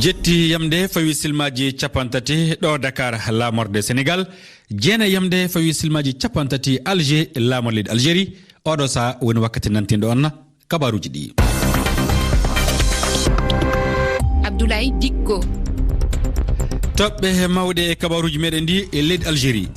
jetti yamde fawi silmaji capantati ɗo Dakar lamorde Sénégal, jeena yamde fawi silmaji capantati Alger lamorde Algérie. Oɗo sa woni wakkati nantindo on kabaruji ɗi. Abdoulaye Dikko. Toɓɓe mawɗe kabaruji meɗen ndi e leydi Algérie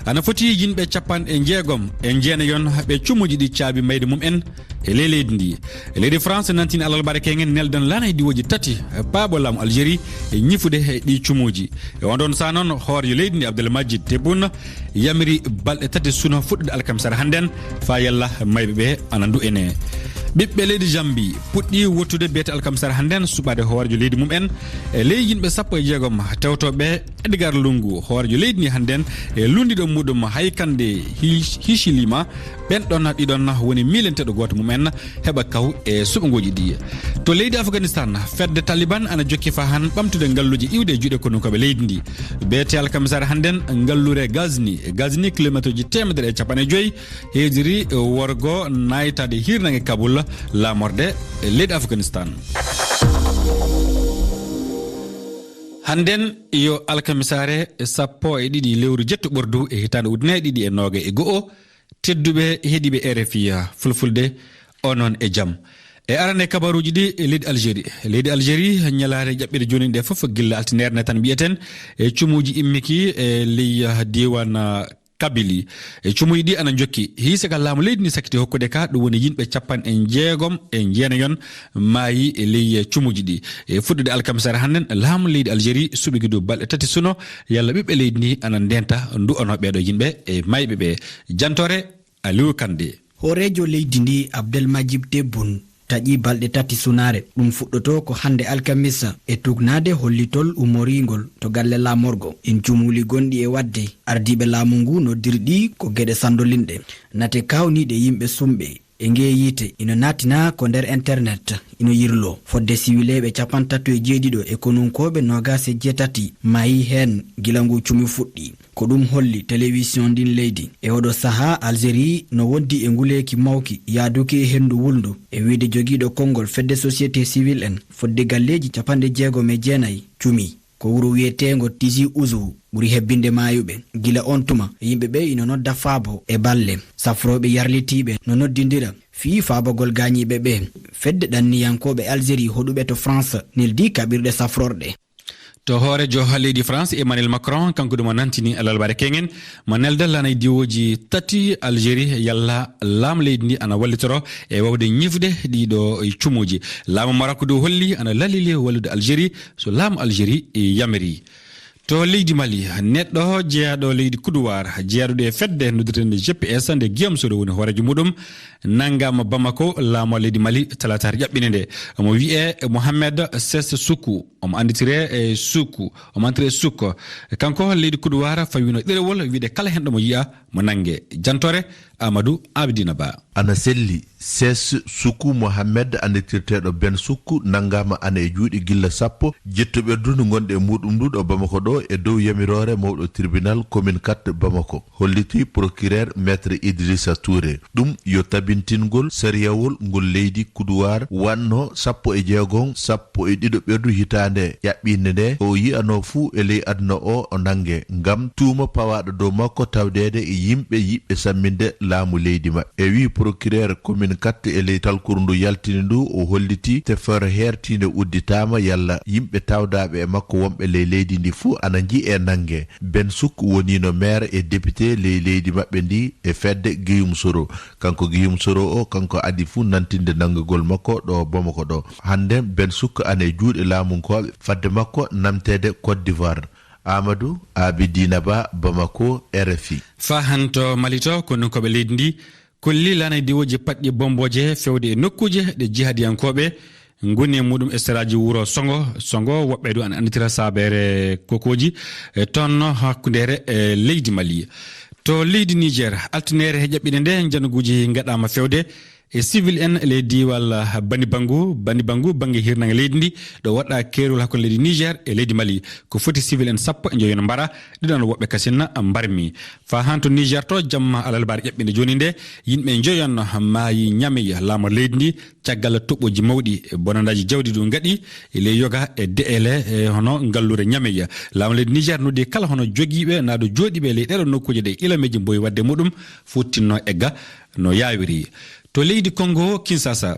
ana foti yimɓe capanɗe jeegom e jeenayon ɓe cumuji ɗi caabi mayde mum en e leydi ndi. leydi France nantini alalbare kengen neldan lana e diwoji tati paabo laamu Algérie e ñifude e ɗi cumuji. E wondon sa noon hoorjo leydi ndi Abdelmadjid Tebboune yamiri balɗe tati suno fuɗɗude alkamisara hannden fa yalla mayɓe ɓe ana ndu ene. ɓiɓɓe leydi Jambi puɗɗi wottude beete alkamisara hannden suɓade hoorjo leydi mum en e ley yimɓe 16 tewtoɓe Edgar Lungu hoorjo leydi ni hannden e lundiɗo muɗum haykande hichilima ɓen ɗon ɗiɗon woni milenteɗo goto mum en heɓa kaw e suɓogoji ɗi. To leydi Afghanistan fedde Taliban ana jokki fa han ɓamtude ngalluji iwde e juuɗe kono koɓe leydi ndi beete alkamisara hannden ngallure Ghazni kilométre ji 150 hejiri worgo naytade hirnange Kaboul lamorde leydi Afghanistan. Hannden yo alkamisare 12 lewru jettu ɓordu e hitande ujune ɗiɗi e noga e go'o tedduɓe heeɗiɓe RFI fulfulde onon e jaam. E arane kabaruji ɗi e leydi Algérie ñalare ƴaɓɓire joni ɗe foof gilla altinere ne tan mbiyeten e cumuji immiki e ley diwan Kabili e cumuji ɗi ana jokki hiisaka laamu leydi ni sakkiti hokkude ka ɗum woni yimɓe 16 e jeenayon maayi e ley cumuji ɗi e fuɗɗude alkamisara hannden laamu leydi Algérie suɓigi dow balɗe tati suno yalla ɓiɓɓe leydi ni ana ndenta ndu ono ɓeɗo yimɓe e mayɓe ɓe. Jantore Aliou Kande. Horejo leydi ndi Abdelmadjid Tebboune taƴi balɗe tati sunare ɗum fuɗɗoto ko hande alkamisa e tugnade hollitol umoringol to galle lamorgo en cumuli gonɗi e wadde ardiɓe laamu ngu noddirɗi ko gueɗe sandolinɗe nate kawniɗe yimɓe sumɓe e nge yite ino natina ko nder internet ino yirlo fodde siwileɓe 37 e konunkoɓe 27 mayi hen gila ngu cumi fuɗɗi ko ɗum holli télévision ndin leydi e oɗo saaha Algérie no wondi e nguleki mawki yaaduki e hendu wuldu e wiide joguiɗo konngol fedde société civile en fodde galleji 69 cumi ko wuro wiyetego Tizi Ouzou ɓuri hebbinde mayuɓe. Gila on tuma yimɓeɓe ino nodda faabo e balle safroɓe yarlitiɓe no noddidira fii faabogol gañiɓe ɓe fedde ɗanniyankoɓe Algérie hoɗuɓe to France neldi kaɓirɗe safrorɗe. To hoorejo leydi France Emmanuel Macron kanko ɗum o nantini alalbare kengen mo nelda lana diwoji tati Algérie yalla laamu leydi ndi ana wallitoro e wawde ñifde ɗiɗo cumuji. Laamu Maroc dow holli ana lalili wallude Algérie so laamu Algérie yamiri. To leydi Mali neɗɗo jeeyaɗo leydi Koudoir jeeyaɗuɗo e fedde noddirtende GPS nde Guillaume Soro woni hoorejo muɗum nangama Bamako laamu leydi Mali talatare ƴaɓɓinde nde omo wiye Mohamed Sess Soukou omo anditire e Soukou omo antire Soukou kanko leydi Koudoir fawino ɗerewol wiide kala hen ɗo mo yiya mo nangue. Jantore Amadou Abidina Ba. Ana selli Sess Soukou Mohamed anditirteɗo Ben Soukou nangama ana e juuɗe gilla 10 jettuɓe dundu gonɗe e muɗum ndu ɗo Bamako ɗo e dow yamirore mawɗo tribunal commune 4 Bamako holliti procureur maître Idrissa Touré ɗum yo tabintingol sariyawol ngol leydi Koudoir wanno 16 12 ɓerdu hitande ƴaɓɓinde nde o yiyano fuu e ley aduna o nangue ngam tuuma pawaɗo dow makko tawdede e yimɓe yiɓɓe samminde laamu leydi maɓɓe e wi procureur commune 4 e ley talkuru ndu yaltini ndu o holliti tefere hertinde udditama yalla yimɓe tawdaɓe e makko wonɓe ley leydi ndi fuu ana ji e nangue. Ben Soukou wonino maire e député ley leydi maɓɓe ndi e fedde Guillaume Soro kanko Guillaume Soro o kanko adi fuu nantinde nanggugol makko ɗo Bamako ɗo. Hande Ben Soukou ana e juuɗe laamunkoɓe fadde makko namtede Côte d'Ivoire. Amadou Abidina Ba, Bamako, RFI. Fa hanto malito kono koɓe leydi ndi kolli lana diwoji paɗɗi bomboje fewde e nokkuje ɗe jihadiyankoɓe ngoni muɗum esteraji wuro songo woɓɓe ɗo ana anditira sabere kokoji tonno hakkundere e leydi Mali. To leydi Niger altinere he ƴaɓɓinde nde janguji gaɗama fewde e civil en leydi walla bani bangu bangi hirnanga leydi ndi do wadda kerol hakko leydi Niger e leydi Mali ko foti civil en sappo e joyon mbara didon wobbe kasinna mbarmi fa hanto Niger to jamma alal bar yebbinde joni nde yimbe joyon maayi nyami lamo leydi ndi caggal toboji mawdi e bonandaji jawdi du ngadi e le yoga e deele e hono ngallure nyami lamo leydi Niger noddi kala hono jogibe na do jodibe le dero nokkuje de ilameji boy wadde mudum futtinno egga no yawiri to leydi Congo Kinshasa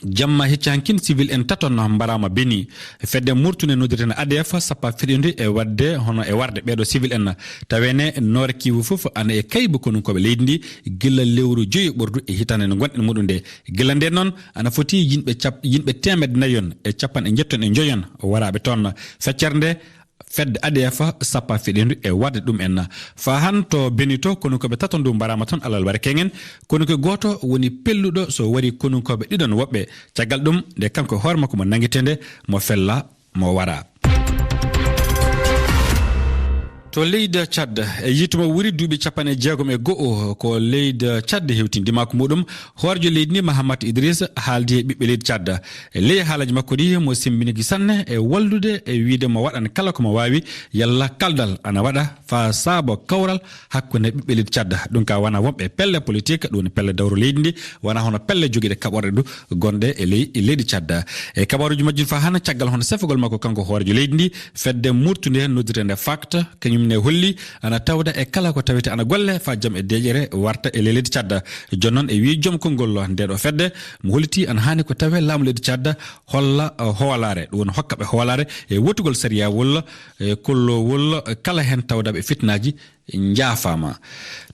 jamma heccankin civil en taton mbarama beni fedde murtune nodirten ADF sappa fedende e wadde hono e warde bedo civil en tawene nor kiwu fof ana e kaybu kono ko be leydi gilla lewru joyi bordu e hitane no gonden mudunde gilla den non ana foti yimbe temed nayon e cappan e jetton e joyon warabe ton feccernde fedde ADF sappa fidendu e wadde dum en fa hanto benito kono ko be tatondu barama ton alal barkengen kono ko goto woni pelludo so wari kono ko be didon wobbe tagal dum de kanko horma ko mo nangitende mo fella mo wara to leydi Chad e yituma wuri duubi capane jeegom e go'o ko leydi Chad hewtindima ko mudum horjo leydi ni Mahamat Idris haaldi bibbe leydi Chad e ley haalaji makko di mo simbinigi sanne e wallude e wiide mo wadan kala ko mo wawi yalla kaldal ana wada fa sabo kawral hakkunde bibbe leydi Chad dum ka wana wombe pelle politique dum pelle dawro leydi ndi wana hono pelle jogide kaborde du gonde e leydi Chad e kabaruji majjul fa hana caggal hono sefugol makko kanko horjo leydi ndi fedde murtunde nodirende fact kanyum ne holli ana tawda e kala ko tawete ana golle fa jam e dejere warta e leydi Chad jonnon e wi jom kongol ndedo fedde mo holiti an hani ko tawe lam leydi Chad holla hoolare don hokkabe hoolare e wotugol sariya wol e kollo wol kala hen tawda be fitnaji njaafama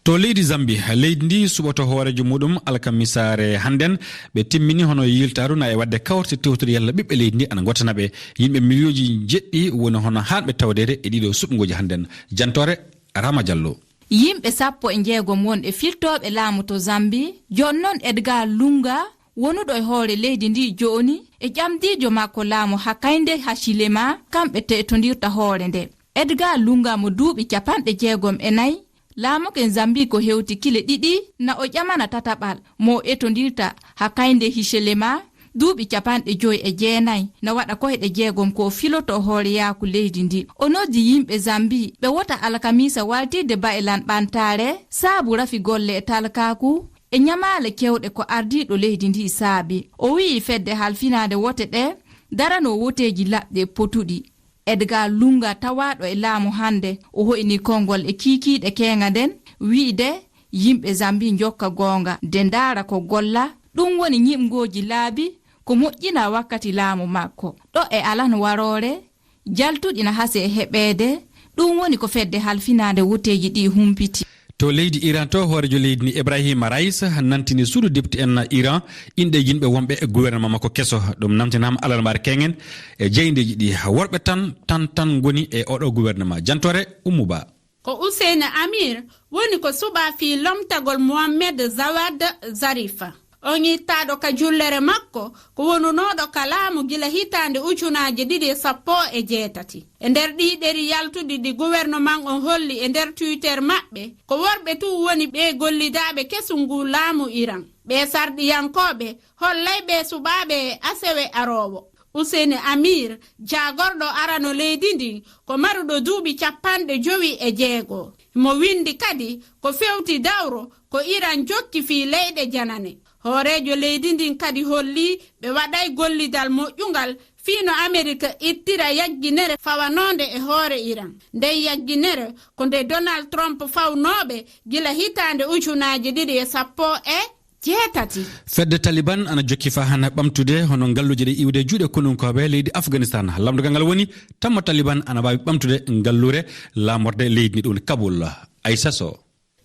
to leydi Zambi leydi ndi suboto hoorejo mudum alkamisare handen be timmini hono yiltaru na e wadde kawrte tewtor yalla bibbe leydi ndi ana gotana be yimbe milioji jeddi woni hono hanbe tawdede e dido subngoji handen jantore Rama Diallo yimbe sappo e jeegom won e filtobe laamu to Zambi jonnon Edgar Lunga wonudo e hoore leydi ndi joni e jamdijo makko laamu hakainde hashilema kambe tetondirta hoore nde Edgar Lunga mo duubi capande jeegom e nay laamu ken Zambi ko hewti kile didi na o jamana tatabal mo etondirta hakainde hishelema duubi capande joy e jeenay na wada ko hede jeegom ko filoto hoore yaaku leydi ndi onodi yimbe Zambi be wota alkamisa waltide bailan bantare saabu rafi golle e talkaku e nyamaale kewde ko ardido leydi ndi saabi o wi fedde halfinade wote de darano woteji labde potudi Edgar Lunga tawado e laamu hande o hoini kongol e kikiide kenga den wiide yimbe Zambi jokka gonga de ndara ko golla dum woni nyimgoji laabi ko mojjina wakkati laamu makko do e alan warore jaltudi na hase hebede dum woni ko fedde halfinade woteji di humpiti to leydi Iran to horejo leydi ni Ibrahim Raïs nantini suudu deputy en Iran inde yimbe wombe e gouvernement makko kesso dum namtinam alal mar kengen e jeydeji di worbe tan goni e odo gouvernement jantore Umuba ko Hussein Amir woni ko suba fi lomtagol Mohammed Zawad Zarifa onyi tado ka jullere makko ko wonunodo kalamu gila hitande ujunaje didi sappo e jeetati e nder ɗiɗeri yaltudi di gouvernement on holli e nder Twitter mabbe ko worbe tu woni be gollidabe kesungu laamu Iran be sardiyankobe hollay be subabe asewe arowo Hussein Amir jagordo arano leydi ndi ko marudo duubi 50 mo windi kadi ko fewti dawro ko Iran jokki fi leyde janane horejo leydi ndin kadi holli be waday gollidal moƴƴungal fino America ittira yagginere fawanonde e hoore Iran nde yagginere ko nde Donald Trump fawnobe gila hitande ujunaje 2017 fedde Taliban ana jokki fa hana bamtude hono ngalluje de iwde juude konunkobe leydi Afghanistan lamdugal ngal woni tamma Taliban ana bawi bamtude ngallure lamorde leydi dum Kabul Aisha So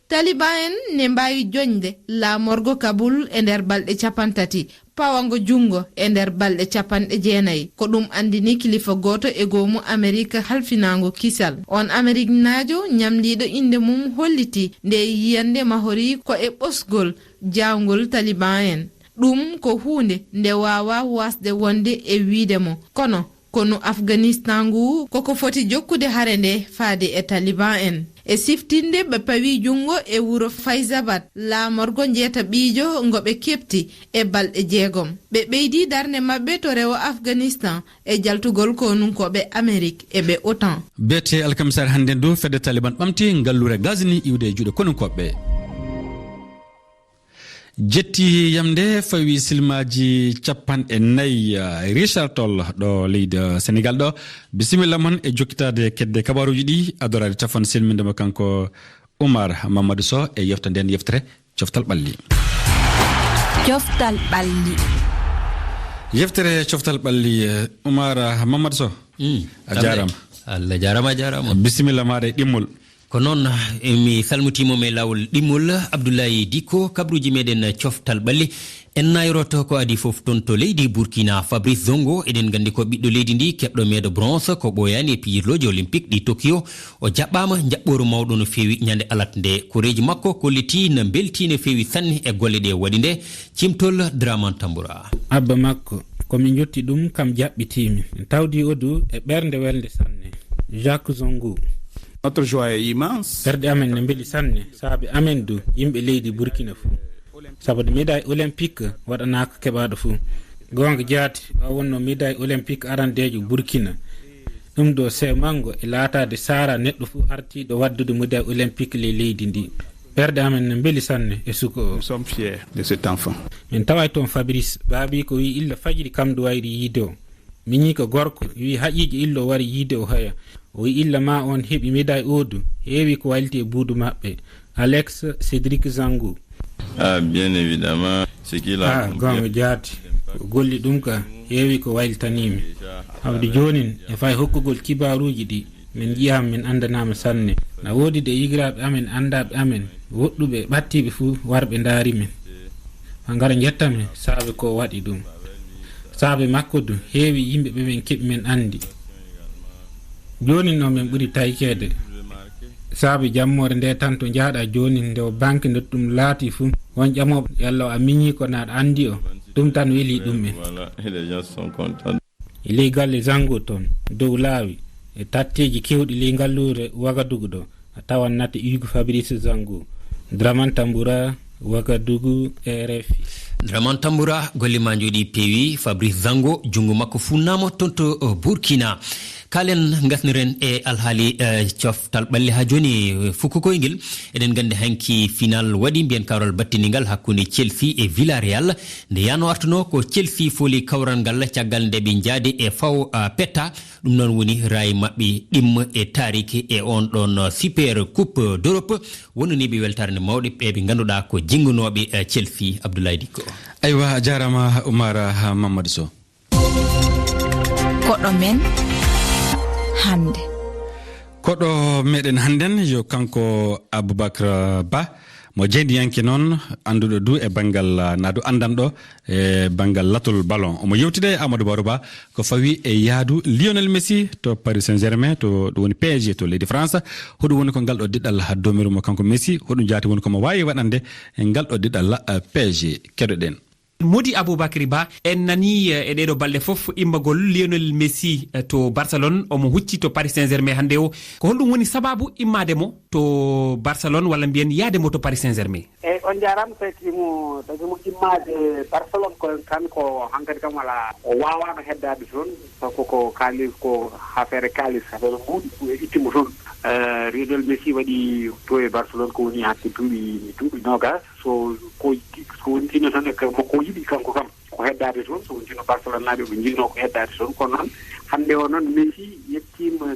Taliban ne mbawi jonde la morgo Kabul e nder balde capantati pawango jungo e nder balde capanɗe jeenayi ko ɗum andini kilifa goto e gomu Amerika halfinango kisal on Ameriknajo nyamliɗo inde mum holliti nde yiyande mahori ko e ɓosgol jawgol Taliban en ɗum ko hunde nde wawa wasde wonde e wiide mo kono kono afghanistan ngu koko foti jokkude hare nde faade e taliban en e siftinde ɓe pawi jungo e wuro Faizabad laamorgo jeeta ɓiijo ngo ɓe kepti e balɗe 6 ɓe ɓeydi darde maɓɓe to rewo afghanistan e jaltugol konunkoɓe amérique e ɓe otan bete alkamisar hande du fedde taliban ɓamti ngallure gasni iwde e juuɗe konunkoɓe jetti yamde fawi silmaji 4 Richard Toll ɗo leydi Sénégal ɗo bisimilla mon e jokkitade kedde kabaruji ɗi adorade tafon silmindema kanko Oumar Mamadou Sow e yefta nden yeftere coftal ɓalli yeftere coftal ɓalli Oumar Mamadou Sow a jarama Allah jarama bisimilla maɗa e ɗimmol ko noon mi salmutimo e lawol ɗimmol Abdoulaye Diko kabruji meɗen coftal ɓalli en nayroto ko adi fof ton to leydi Burkina Fabrice Zongo eɗen gandi ko ɓiɗɗo leydi ndi keɓɗo meedo bronze ko ɓoyani e pijirloji olympique ɗi Tokyo o jaɓɓama jaɓɓoru mawɗo no fewi ñande alat nde koreji makko kolliti no belti no fewi sanne e golle ɗe waɗi nde cimtol Draman Tamboura abba makko komin jotti ɗum kam jaɓɓitimi en tawdi odu e ɓernde welde sanne Jacques Zongo. Notre joie est immense. Perde amen ne mbeli sanne saabi amen du yimɓe leydi Burkina fu sabu médaille olympique waɗanaka keɓaɗo fu gonga jaati o wonno médaille olympique arandejo Burkina ɗum ɗo se mango e laatade sara neɗɗo fu artiɗo waddude médaille olympique le leydi ndi perde amen ne mbeli sanne e suko o. Nous sommes fiers de cet enfant. min taway toon Fabrice baabi ko wi illa fajiri kamɗo wayri yiide o miñi ko gorko wi haƴiji illo wari yiide o haya o wi illa ma on heɓi médaille odu heewi ko walti e buudu maɓɓe Alex Cédric Zangou. Bien évidemment ce qu'il a gonga jaati ko golli ɗum ka heewi ko wayltanimi hawde jonin e fay hokkugol kibaruji ɗi min yiyam min andanama sanne na woodi de yigiraɓe amen andaɓe amen woɗɗuɓe ɓattiɓe fuu warɓe daari men ha gara jettame saabe ko waɗi ɗum saabe makko du heewi yimɓe ɓe men keɓi men andi joni no min ɓuri taykede saabi jammore nde tan to jaaɗa joni nde o banque nde ɗum laati fu won ƴamoɓe yalla a miñi ko naɗa andi o ɗum tan weeli ɗum en e ley galle Zango toon dow laawi e tatteji kewɗi ley ngallure Wagadugu ɗo a tawan natte Hugo Fabrice Zango Draman Tamboura Wagadugu RFI. Draman Tamboura golle ma jooɗi peewi Fabrice Zango jungo makko funnama toon to Burkina kalen gasniren e alhaali coftal ɓalle ha joni fukkokoyngel eɗen gandi hanki final waɗi mbiyen kawral battinigal hakkude Chelsea e Villarreal nde yano artuno ko Chelsea fooli kawral ngal caggal nde ɓe jaadi e faw petta ɗum noon woni rayi mabɓe ɗimma e tariki e on ɗon super coupe d'Europe wonnaniɓe weltarde mawɗe ɓe ganduɗa ko jingunoɓe Chelsea. Abdoulaye Dikko. aywa a jarama Oumar Mamadou Sow. koɗo men hande koɗo meɗen hannden yo kanko Aboubacar Ba mo jeydiyanke noon anduɗo du e banggal nadu andanɗo e banggal latol ballon omo yewtide Amadou Barou Ba ko fawi e yaadu Lionel Messi to Paris Saint-Germain to ɗum woni PSG to leydi France hoɗum woni ko ngal ɗo diɗɗal domirumo kanko Messi hoɗum jaati woni komo wawi waɗande e ngal ɗo diɗɗal PSG keɗoɗen. Modi Aboubacry Ba en nani e ɗeɗo balɗe fof immagol Lionel Messi to Barcelone omo hucci to Paris Saint-Germain hande o ko holɗum woni sababu immademo to Barcelone walla mbiyen yaademo to Paris Saint-Germain. eyyi on jarama tagimo immade Barcelone ko kanko hankkadi kam wala o wawano heddade toon sabu ko kalis ko affaire kalis affaire ɓuuɗi ittimo toon Lionel Messi waɗi to e Barcelone ko woni hakke duuɓi nogas so woni tino tan ko yiɗi kanko kam ko heddade toon so wontino Barcelone naaɓe ɓe jinno ko heddade toon kono noon hande o noon Messi yettima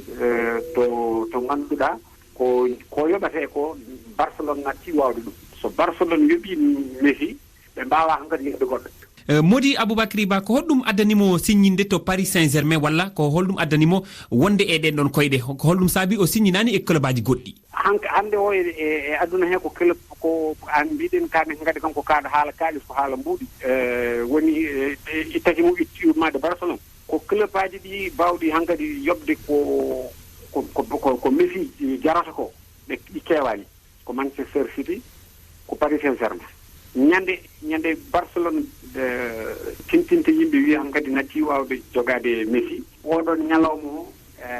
to ganduɗa ko yoɓate ko Barcelone natti wawde ɗum so Barcelone yoɓi Messi ɓe mbawa hankadi yedde goɗɗo. Modi Aboubacry Ba ko holɗum addanimo signinde to Paris Saint-Germain walla ko holɗum addanimo wonde e ɗen ɗon koyɗe ko holɗum saabi o signinani e club aji goɗɗi. hande o e aduna he ko club ko an mbiɗen kane kadi kanko kaɗa haala kalis ko haala mbuuɗi woni ittaki mum ittmade Barcelone ko club aji ɗi bawɗi hankadi yoɓde ko Messi jarata ko ɗi kewani ko Manchester City ko Paris Saint-Germain ñande Barcelone tintinte yimɓe wi am kadi natti wawde jogade Messi oɗon ñalawma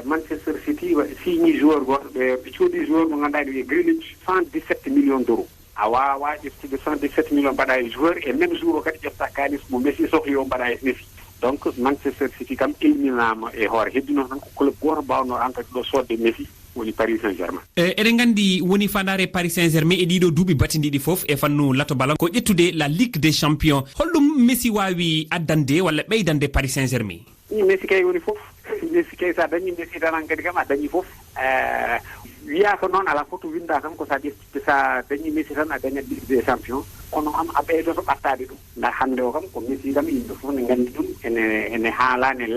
Manchester City signi joueur goto ɓe coodi joueur mo ganduɗa wi Grealish 117 millions d'euros a wawa ƴeftude 117 millions mbaɗa e joueur et même jour o kadi ƴefta kalis mo Messi sohli o mbaɗa e Messi donc Manchester City kam ilminama e hoore heddino tan ko club goto mbawno an kadi ɗo sodde Messi woni Paris Saint-Germain. Eɗen gandi woni fandare Paris Saint-Germain e ɗiɗo duuɓi battidiɗi foof e fannu lato ballon ko ƴettude la Ligue des Champions holɗum Messi wawi addande walla ɓeydande Paris Saint-Germain? Messi kay woni foof Messi kay sa dañi Messi tan kadi kam a dañi foof wiya ko noon ala foto winda tan ko sa dañi Messi tan a dañat Ligue des Champions kono am a ɓeydoto ɓattade ɗum nda hande o kam ko Messi kam yimɓe fof ne gandi ɗum ene haalani ene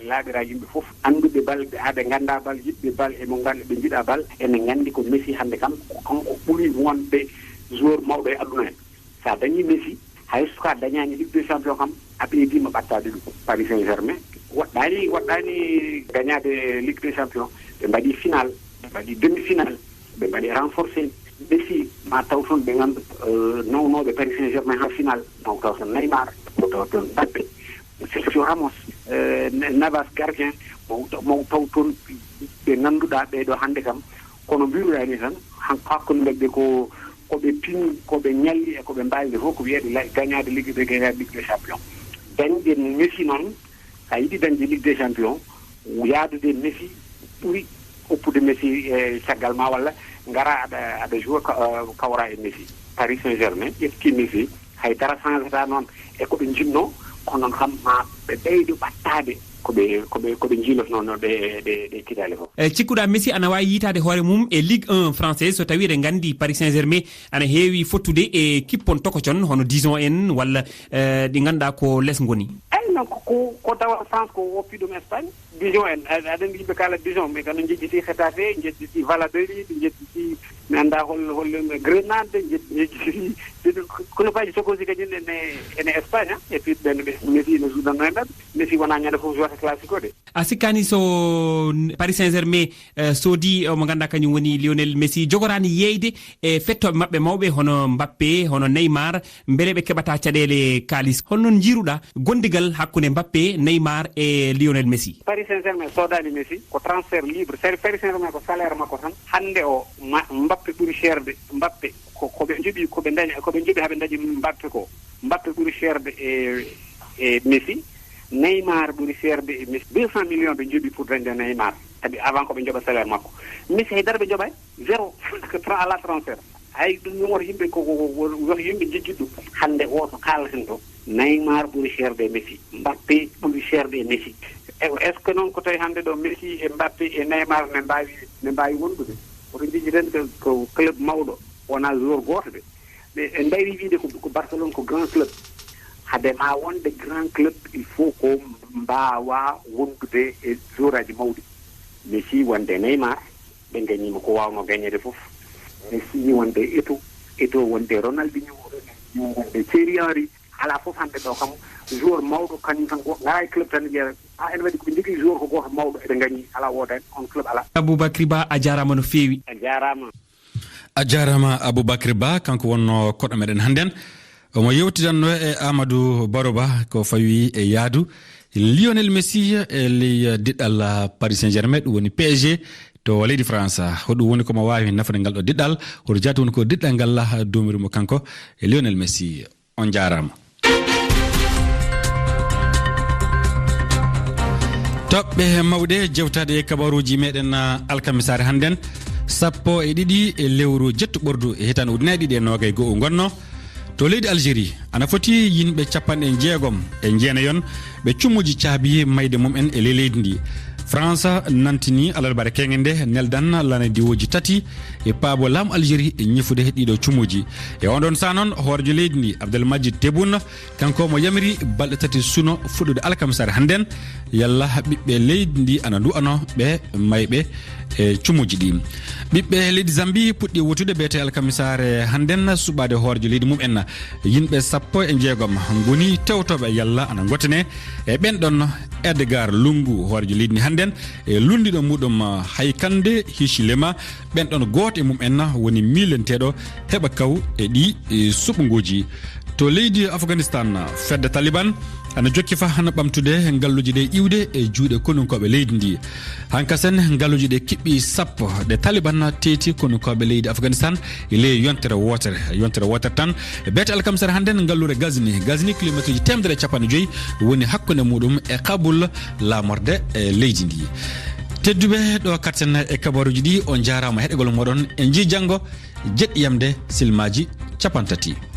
laaɓira yimɓe fof anduɓe bal haade ganda bal yiɗɓe bal emo ganda ɓe jiiɗa bal ene gandi ko Messi hande kam kanko ɓuuri wonɓe joueur mawɗo e aduna hen sa dañi Messi hay suka dañani Ligue des Champions kam a ɓeydima ɓattade ɗum Paris Saint-Germain waɗɗani gagnade Ligue des Champions ɓe mbaɗi final ɓe mbaɗi demi final ɓe mbaɗi renforcé Messi ma taw toon ɓe gandu nawnoɓe Paris Saint-Germain ha final maw taw toon Neymar maw taw toon Mbappé Sergio Ramos Navas gardien maw taw toon ɓe ganduɗa ɓeɗo hande kam kono mbiruɗani tan hakkude mabɓe koɓe pini koɓe ñalli e koɓe mbawide fof ko wiyede gagnade Ligue des Champions dañde Messi noon sa yiɗi dañde Ligue des Champions yaadude Messi ɓuuri oppude Messi e caggal ma walla ngara aɗa joue kawra e Messi Paris Saint-Germain ƴefti Messi haydara changeta noon e koɓe jinno kono kam ma ɓe ɓeydo ɓattade koɓe jiilotnono ɗe kitale fof cikkuɗa Messi ana wawi yitade hoore mum e Ligue 1 française so tawi eɗen gandi Paris Saint-Germain ana heewi fottude e kippon tokocon hono Dijon en walla ɗi ganduɗa ko less goni non ko tawa France ko woppi ɗum Espagne Dijon en aɗa yimɓe kala Dijon mais kano jejjiti Getafe jejjiti Valladolid jejjiti mi anda hol Grenade jejjiti clubaji sokosi kadi ene Espagne et puis ɓen Messi ne jouɗanno hen ɗan Messi wona ñande fof jouata classique de a sikkani so Paris Saint-Germain soodi mo ganduɗa kañum woni Lionel Messi jogorani yeyde e fettoɓe mabɓe mawɓe hono Mbappé hono Neymar beele ɓe keɓata caɗele kalis holnon jiiruɗa gondigal hakkude Mbappé Neymar e Lionel Messi? Paris Saint-Germain sodani Messi ko transfert libre Paris Saint-Germain ko salaire makko tan hande o Mbappé ɓuuri cherde Mbappé koɓe joɓi haɓe dañi Mbappé ɓuuri cherde e Messi Neymar ɓuuri cherde e Messi 200 millions ɓe joɓi pour dañde Neymar kadi avant ko ɓe joɓa salaire makko Messi haydara ɓe joɓay zéro ala transfert hay ɗum woto yimɓe woto yimɓe jejjiɗ ɗum hande o to kaalaten to Neymar ɓuuri cherde e Messi Mbappé ɓuuri cherde e Messi est ce que noon ko tawi hande ɗo Messi e Mbappé e Neymar ne mbawi wondude oto jejjiten ko club mawɗo wona joueur goto ɓe mbayri wiide ko Barcelone ko grand club hade ma wonde grand club il faut ko mbawa wondude e joueur aji mawɗi Messi wonde Neymar ɓe gañima ko wawno gañede foof Messi wonde Eto'o wonde Ronaldinho wonde Thierry Henry ala fof hande ɗo kam joueur mawɗo kañum tan gara e club tan jeeya ene waɗi koɓe jogui joueur ko goto mawɗo eɓe gañi ala wodani on club ala. Aboubacry Ba a jarama no fewi. a jarama Aboubacry Ba kanko wonno koɗo meɗen hannden omo yewtidanno e Amadou Baro Ba ko fawi e yaadu Lionel Messi e ley diɗɗal Paris Saint-Germain ɗum woni PSG to leydi France hoɗum woni komo wawi nafde ngal ɗo diɗɗal hoto jati woni ko diɗɗal ngal domirimo kanko e Lionel Messi on jarama. toɓɓe mawɗe jewtade e kabaruji meɗen alkamisare hannden 12 e lewru jettu ɓordu e hitande ujunere ɗiɗi e nogay go'o gonno to leydi Algérie ana foti yimɓe 60 e jeenayon ɓe cummuji caabi mayde mum en e leydi ndi France nantini alarba kenge nde neldan lana diwoji tati e paabo lam Algérie e ñifude ɗiɗo cumuji e on ɗon sa noon hoorjo leydi ndi Abdelmadjid Tebboune kanko mo yamiri balɗe tati suno fuɗɗude alkamisare hannden yalla ɓiɓɓe leydi ndi ana du'ano ɓe mayɓe e cumuji ɗi ɓiɓɓe leydi Zambie puɗɗi wotude beete alkamisare hannden suɓade hoorjo leydi mum en yimɓe 16 goni tewtoɓe yalla ana gotane e ɓen ɗon Edgar Lungu hoorjo leydi ndi hannde handen e lundiɗo muɗum haykande hichilema ɓen ɗon goto e mum en woni milenteɗo heɓa kaw e ɗi suɓugoji to leydi Afghanistan fedde Taliban ana jokki fa hana ɓamtude galluji ɗe iwde e juuɗe konunkoɓe leydi ndi hankasen galluji ɗe kiɓɓi sappo ɗe Taliban teeti konunkoɓe leydi Afghanistan e ley yontere wotere tan e beete alkamsere hannden gallure Ghazni kilométre ji 150 woni hakkunde muɗum e Kabul lamorde e leydi ndi tedduɓe ɗo katten e kabaruji ɗi on jarama heɗegol moɗon e jii janggo jeɗɗiyamde silmaji 30